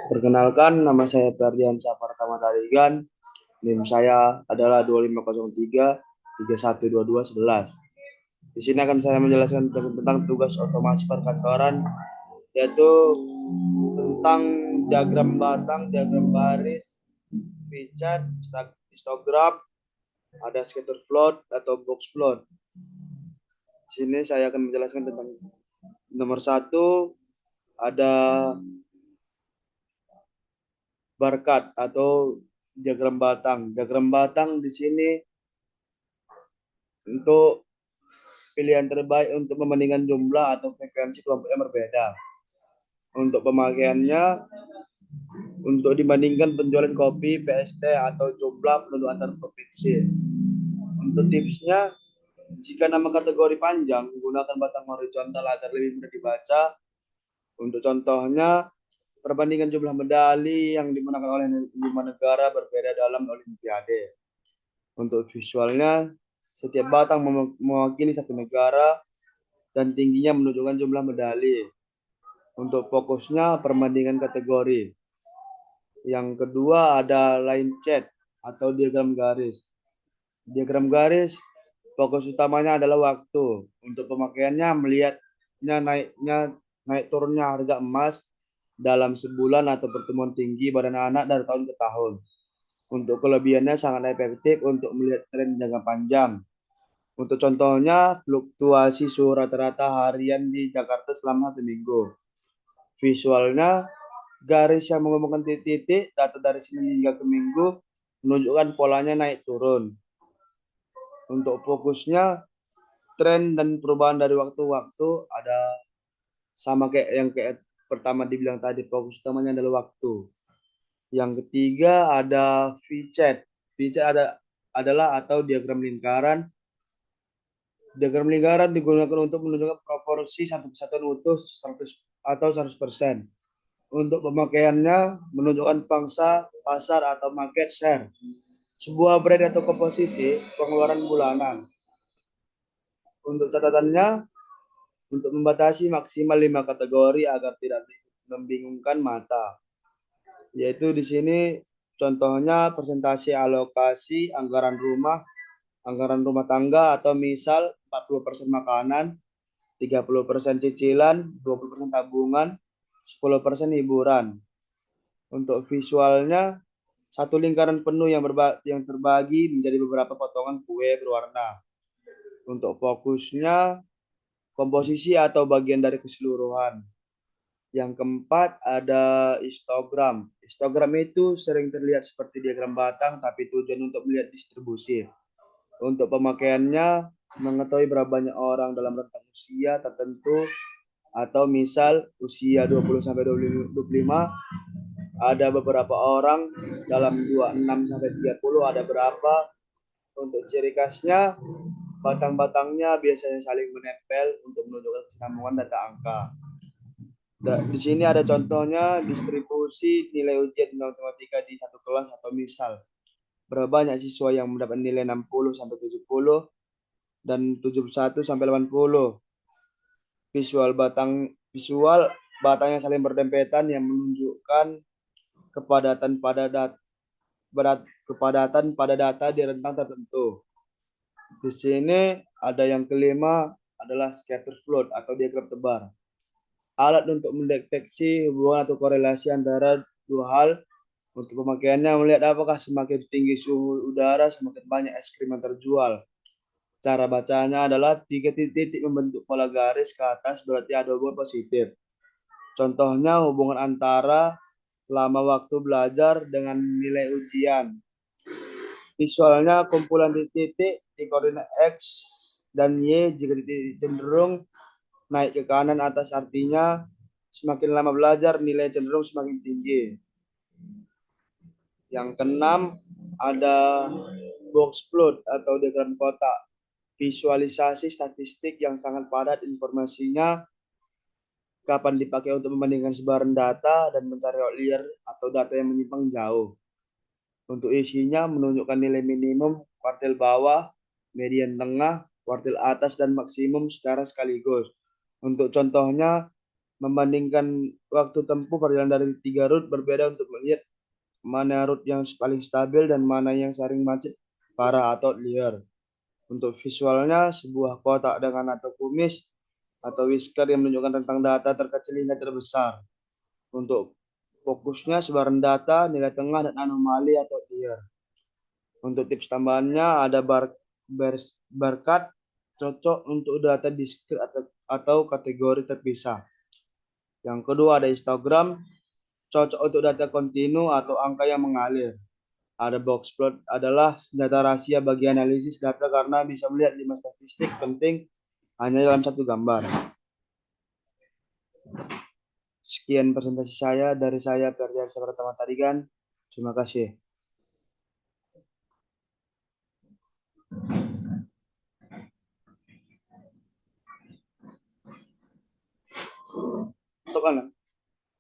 Perkenalkan, nama saya Ferdian Sapartama Tarigan. NIM saya adalah 2503 312211. Di sini akan saya menjelaskan tentang tugas otomasi perkantoran, yaitu tentang diagram batang, diagram baris, pijat, histogram, ada scatter plot atau box plot. Di sini saya akan menjelaskan tentang nomor satu, ada barcode atau diagram batang. Diagram batang di sini untuk pilihan terbaik untuk membandingkan jumlah atau frekuensi kelompok yang berbeda. Untuk pemakaiannya, untuk dibandingkan penjualan kopi, PST, atau jumlah penduduk antar provinsi. Untuk tipsnya, jika nama kategori panjang, gunakan batang horizontal agar lebih mudah dibaca. Untuk contohnya, perbandingan jumlah medali yang dimenangkan oleh 5 negara berbeda dalam Olimpiade. Untuk visualnya, setiap batang mewakili satu negara dan tingginya menunjukkan jumlah medali. Untuk fokusnya, perbandingan kategori. Yang kedua ada line chart atau diagram garis. Diagram garis, fokus utamanya adalah waktu. Untuk pemakaiannya, melihatnya naik turunnya harga emas dalam sebulan atau pertemuan tinggi badan anak dari tahun ke tahun. Untuk kelebihannya sangat efektif untuk melihat tren jangka panjang. Untuk contohnya, fluktuasi suhu rata-rata harian di Jakarta selama 1 minggu. Visualnya, garis yang menghubungkan titik-titik, data dari Senin hingga ke Minggu, menunjukkan polanya naik turun. Untuk fokusnya, tren dan perubahan dari waktu-waktu ada sama kayak pertama dibilang tadi, fokus utamanya adalah waktu. Yang ketiga ada V-chart. V-chart adalah atau diagram lingkaran. Diagram lingkaran digunakan untuk menunjukkan proporsi satu kesatuan utuh 100 atau 100%. Untuk pemakaiannya menunjukkan pangsa, pasar, atau market share. Sebuah brand atau komposisi pengeluaran bulanan. Untuk catatannya, untuk membatasi maksimal 5 kategori agar tidak membingungkan mata. Yaitu di sini contohnya presentasi alokasi anggaran rumah tangga, atau misal 40% makanan, 30% cicilan, 20% tabungan, 10% hiburan. Untuk visualnya, satu lingkaran penuh yang terbagi menjadi beberapa potongan kue berwarna. Untuk fokusnya, komposisi atau bagian dari keseluruhan. Yang keempat ada histogram. Histogram itu sering terlihat seperti diagram batang, tapi tujuan untuk melihat distribusi. Untuk pemakaiannya, mengetahui berapa banyak orang dalam rentang usia tertentu, atau misal usia 20-25, ada beberapa orang dalam 26-30, ada berapa. Untuk ciri khasnya, batang-batangnya biasanya saling menempel untuk menunjukkan kesinambungan data angka. Di sini ada contohnya distribusi nilai ujian matematika di satu kelas, atau misal berapa banyak siswa yang mendapat nilai 60-70 dan 71-80. Visual batang yang saling berdempetan yang menunjukkan kepadatan pada data di rentang tertentu. Di sini ada yang kelima adalah scatter plot atau diagram tebar. Alat untuk mendeteksi hubungan atau korelasi antara dua hal. Untuk pemakaiannya, melihat apakah semakin tinggi suhu udara semakin banyak es krim yang terjual. Cara bacanya adalah 3 titik membentuk pola garis ke atas, berarti ada hubungan positif. Contohnya hubungan antara lama waktu belajar dengan nilai ujian. Visualnya kumpulan titik di koordinat X dan Y. Jika titik cenderung naik ke kanan atas, artinya semakin lama belajar nilai cenderung semakin tinggi. Yang keenam ada box plot atau diagram kotak. Visualisasi statistik yang sangat padat informasinya, kapan dipakai untuk membandingkan sebaran data dan mencari outlier atau data yang menyimpang jauh. Untuk isinya menunjukkan nilai minimum, kuartil bawah, median tengah, kuartil atas, dan maksimum secara sekaligus. Untuk contohnya, membandingkan waktu tempuh perjalanan dari 3 rute berbeda untuk melihat mana rute yang paling stabil dan mana yang sering macet parah atau liar. Untuk visualnya, sebuah kotak dengan atau kumis atau whisker yang menunjukkan tentang data terkecil hingga terbesar. Untuk fokusnya, sebaran data, nilai tengah, dan anomali atau liar. Untuk tips tambahannya, ada barcode cocok untuk data diskrit atau kategori terpisah. Yang kedua ada histogram, cocok untuk data kontinu atau angka yang mengalir. Ada box plot adalah data rahasia bagi analisis data karena bisa melihat 5 statistik penting hanya dalam satu gambar. Sekian presentasi saya dari saya Ferdian Pratama Tarigan. Terima kasih. Untuk